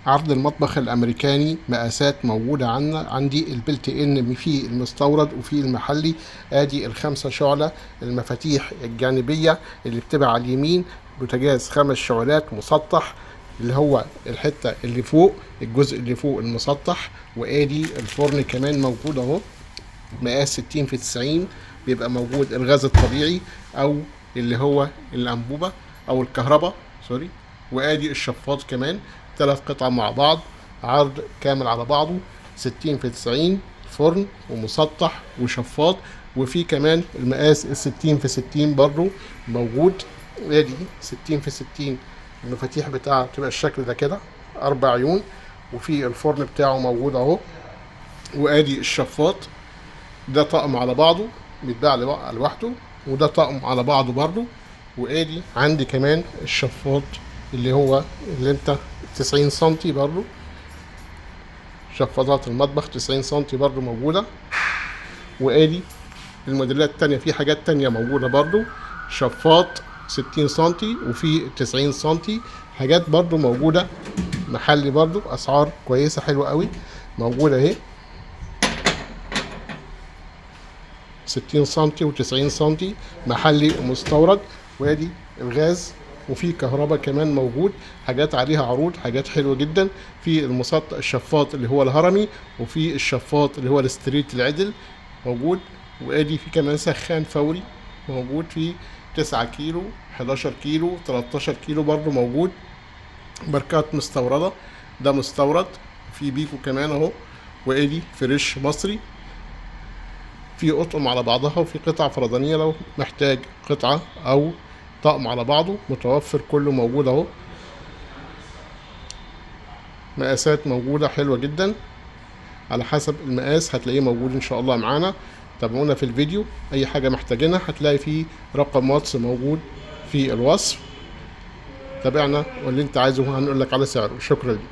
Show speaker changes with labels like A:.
A: عرض المطبخ الامريكاني. مقاسات موجودة عندي البلت ان في المستورد وفي المحلي. ادي ال5 شعلة، المفاتيح الجانبية اللي بتبقى على اليمين، بوتاجاز 5 شعلات مسطح، اللي هو الحتة اللي فوق، الجزء اللي فوق المسطح. وادي الفرن كمان موجود اهو، مقاس 60 في 90. بيبقى موجود الغاز الطبيعي او اللي هو الانبوبة او الكهرباء سوري. وادي الشفاط كمان، 3 قطع مع بعض، عرض كامل على بعضه 60 في 90، فرن ومسطح وشفاط. وفي كمان المقاس 60 في 60 برضو موجود. ادي 60 في 60، المفاتيح بتاعها بتبقى الشكل ده كده 4 عيون، وفي الفرن بتاعه موجود اهو. وادي الشفاط، ده طقم على بعضه بيتباع لوحده، وده طقم على بعضه برضو. وادي عندي كمان الشفاط اللي انت 90 سنتي برضو، شفاطات المطبخ 90 سنتي برضو موجودة. وادي الموديلات التانية، في حاجات تانية موجودة برضو، شفاط 60 سنتي وفي 90 سنتي، حاجات برضو موجودة محلي برضو، اسعار كويسة حلوة قوي موجودة اهي، 60 سنتي و90 سنتي محلي ومستورد. وادي الغاز، وفي كهرباء كمان موجود، حاجات عليها عروض، حاجات حلوه جدا. في المسطح الشفاط اللي هو الهرمي، وفي الشفاط اللي هو الستريت العدل موجود. وادي في كمان سخان فوري موجود، فيه 9 كيلو 11 كيلو 13 كيلو برضو موجود، ماركات مستورده، ده مستورد. في بيكو كمان اهو. وادي فريش مصري، في اطقم على بعضها وفي قطع فردانية، لو محتاج قطعة او طقم على بعضه متوفر، كله موجود اهو. مقاسات موجودة حلوة جدا، على حسب المقاس هتلاقيه موجود ان شاء الله معانا. تابعونا في الفيديو، اي حاجة محتاجينها هتلاقي فيه رقم واتس موجود في الوصف. تابعنا، واللي انت عايزه هنقول لك على سعره. شكرا.